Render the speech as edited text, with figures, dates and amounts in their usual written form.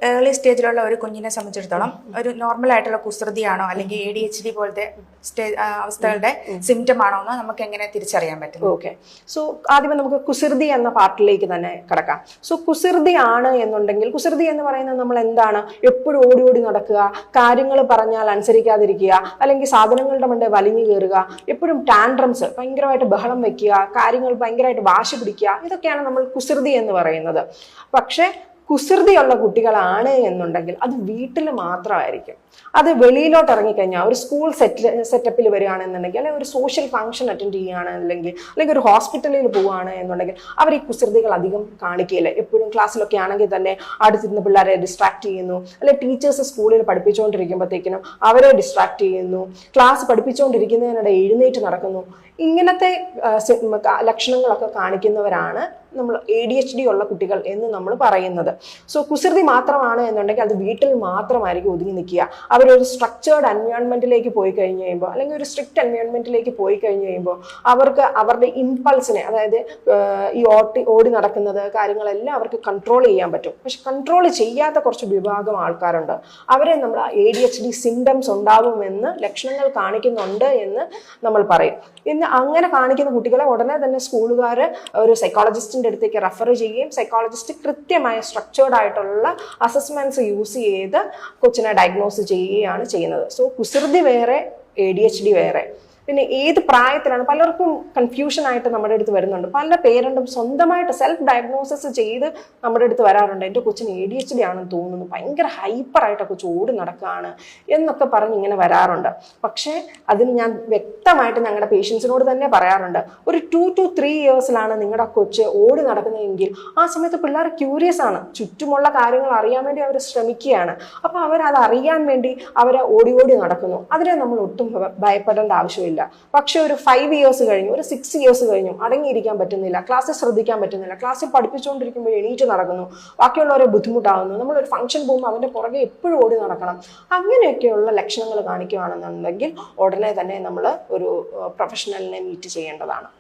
Early സ്റ്റേജിലുള്ള ഒരു കുഞ്ഞിനെ സംബന്ധിച്ചിടത്തോളം ഒരു നോർമൽ ആയിട്ടുള്ള കുസൃതിയാണോ അല്ലെങ്കിൽ ADHD പോലത്തെ അവസ്ഥകളുടെ സിംറ്റം ആണോ എന്ന് നമുക്ക് എങ്ങനെ തിരിച്ചറിയാൻ പറ്റും? ഓക്കെ, സോ ആദ്യമേ നമുക്ക് കുസൃതി എന്ന പാർട്ടിലേക്ക് തന്നെ കിടക്കാം. സോ കുസൃതി ആണ് എന്നുണ്ടെങ്കിൽ, കുസൃതി എന്ന് പറയുന്നത് നമ്മൾ എന്താണ്, എപ്പോഴും ഓടി ഓടി നടക്കുക, കാര്യങ്ങൾ പറഞ്ഞാൽ അനുസരിക്കാതിരിക്കുക, അല്ലെങ്കിൽ സാധനങ്ങളുടെ മണ്ടേ വലിഞ്ഞു കയറുക, എപ്പോഴും ടാൻഡ്രംസ്, ഭയങ്കരമായിട്ട് ബഹളം വെക്കുക, കാര്യങ്ങൾ ഭയങ്കരമായിട്ട് വാശി പിടിക്കുക, ഇതൊക്കെയാണ് നമ്മൾ കുസൃതി എന്ന് പറയുന്നത്. പക്ഷെ കുസൃതിയുള്ള കുട്ടികളാണ് എന്നുണ്ടെങ്കിൽ അത് വീട്ടിൽ മാത്രമായിരിക്കും. അത് വെളിയിലോട്ട് ഇറങ്ങിക്കഴിഞ്ഞാൽ ഒരു സ്കൂൾ സെറ്റപ്പിൽ വരികയാണെന്നുണ്ടെങ്കിൽ, അല്ലെങ്കിൽ ഒരു സോഷ്യൽ ഫംഗ്ഷൻ അറ്റൻഡ് ചെയ്യുകയാണെന്നുണ്ടെങ്കിൽ, അല്ലെങ്കിൽ ഒരു ഹോസ്പിറ്റലിൽ പോവുകയാണ് എന്നുണ്ടെങ്കിൽ അവർ ഈ കുസൃതികൾ അധികം കാണിക്കുകയില്ല. എപ്പോഴും ക്ലാസ്സിലൊക്കെ ആണെങ്കിൽ തന്നെ അടുത്തിരുന്ന് പിള്ളേരെ ഡിസ്ട്രാക്ട് ചെയ്യുന്നു, അല്ലെങ്കിൽ ടീച്ചേഴ്സ് സ്കൂളിൽ പഠിപ്പിച്ചുകൊണ്ടിരിക്കുമ്പോഴത്തേക്കിനും അവരെ ഡിസ്ട്രാക്ട് ചെയ്യുന്നു, ക്ലാസ് പഠിപ്പിച്ചുകൊണ്ടിരിക്കുന്നതിനിടെ എഴുന്നേറ്റ് നടക്കുന്നു. ഇങ്ങനത്തെ ലക്ഷണങ്ങളൊക്കെ കാണിക്കുന്നവരാണ് നമ്മൾ ADHD ഉള്ള കുട്ടികൾ എന്ന് നമ്മൾ പറയുന്നത്. സോ കുസൃതി മാത്രമാണ് എന്നുണ്ടെങ്കിൽ അത് വീട്ടിൽ മാത്രമായിരിക്കും ഒതുങ്ങി നിൽക്കുക. അവരൊരു സ്ട്രക്ചേർഡ് എൻവയോൺമെന്റിലേക്ക് പോയി കഴിഞ്ഞ് കഴിയുമ്പോൾ, അല്ലെങ്കിൽ ഒരു സ്ട്രിക്റ്റ് എൻവയോൺമെന്റിലേക്ക് പോയി കഴിഞ്ഞ് കഴിയുമ്പോൾ അവർക്ക് അവരുടെ ഇമ്പൾസിനെ, അതായത് ഈ ഓടി നടക്കുന്നത് കാര്യങ്ങളെല്ലാം അവർക്ക് കൺട്രോൾ ചെയ്യാൻ പറ്റും. പക്ഷെ കൺട്രോൾ ചെയ്യാത്ത കുറച്ച് വിഭാഗം ആൾക്കാരുണ്ട്. അവരെ നമ്മൾ ADHD സിംറ്റംസ് ഉണ്ടാവുമെന്ന്, ലക്ഷണങ്ങൾ കാണിക്കുന്നുണ്ട് എന്ന് നമ്മൾ പറയും. ഇന്ന് അങ്ങനെ കാണിക്കുന്ന കുട്ടികളെ ഉടനെ തന്നെ സ്കൂളുകാർ ഒരു സൈക്കോളജിസ്റ്റിന്റെ അടുത്തേക്ക് റെഫർ ചെയ്യുകയും സൈക്കോളജിസ്റ്റ് കൃത്യമായ സ്ട്രക്ചേർഡ് ആയിട്ടുള്ള അസസ്മെന്റ്സ് യൂസ് ചെയ്ത് കൊച്ചിനെ ഡയഗ്നോസ് ചെയ്യുകയാണ് ചെയ്യുന്നത്. സോ കുസൃതി വേറെ, ADHD വേറെ. പിന്നെ ഏത് പ്രായത്തിലാണ്, പലർക്കും കൺഫ്യൂഷൻ ആയിട്ട് നമ്മുടെ അടുത്ത് വരുന്നുണ്ട്. പല പേരൻറ്റും സ്വന്തമായിട്ട് സെൽഫ് ഡയഗ്നോസിസ് ചെയ്ത് നമ്മുടെ അടുത്ത് വരാറുണ്ട്. എൻ്റെ കൊച്ചിന് ADHD ആണെന്ന് തോന്നുന്നു, ഭയങ്കര ഹൈപ്പറായിട്ട് കൊച്ചു ഓടി നടക്കുകയാണ് എന്നൊക്കെ പറഞ്ഞ് ഇങ്ങനെ വരാറുണ്ട്. പക്ഷേ അതിന് ഞാൻ വ്യക്തമായിട്ട് ഞങ്ങളുടെ പേഷ്യൻസിനോട് തന്നെ പറയാറുണ്ട്, ഒരു 2 to 3 ഇയേഴ്സിലാണ് നിങ്ങളുടെ കൊച്ച് ഓടി നടക്കുന്നതെങ്കിൽ ആ സമയത്ത് പിള്ളേർ ക്യൂരിയസ് ആണ്, ചുറ്റുമുള്ള കാര്യങ്ങൾ അറിയാൻ വേണ്ടി അവർ ശ്രമിക്കുകയാണ്. അപ്പോൾ അവരത് അറിയാൻ വേണ്ടി അവർ ഓടി ഓടി നടക്കുന്നു. അതിനെ നമ്മൾ ഒട്ടും ഭയപ്പെടേണ്ട ആവശ്യമില്ല. പക്ഷെ ഒരു 5 ഇയേഴ്സ് കഴിഞ്ഞു, ഒരു 6 ഇയേഴ്സ് കഴിഞ്ഞു, അടങ്ങിയിരിക്കാൻ പറ്റുന്നില്ല, ക്ലാസ്സിൽ ശ്രദ്ധിക്കാൻ പറ്റുന്നില്ല, ക്ലാസ്സിൽ പഠിപ്പിച്ചുകൊണ്ടിരിക്കുമ്പോൾ എണീറ്റ് നടക്കുന്നു, ബാക്കിയുള്ളവരെ ബുദ്ധിമുട്ടാകുന്നു, നമ്മളൊരു ഫംഗ്ഷൻ പോകുമ്പോൾ അവൻ്റെ പുറകെ എപ്പോഴും ഓടി നടക്കണം, അങ്ങനെയൊക്കെയുള്ള ലക്ഷണങ്ങൾ കാണിക്കുകയാണെന്നുണ്ടെങ്കിൽ ഉടനെ തന്നെ നമ്മൾ ഒരു പ്രൊഫഷണലിനെ മീറ്റ് ചെയ്യേണ്ടതാണ്.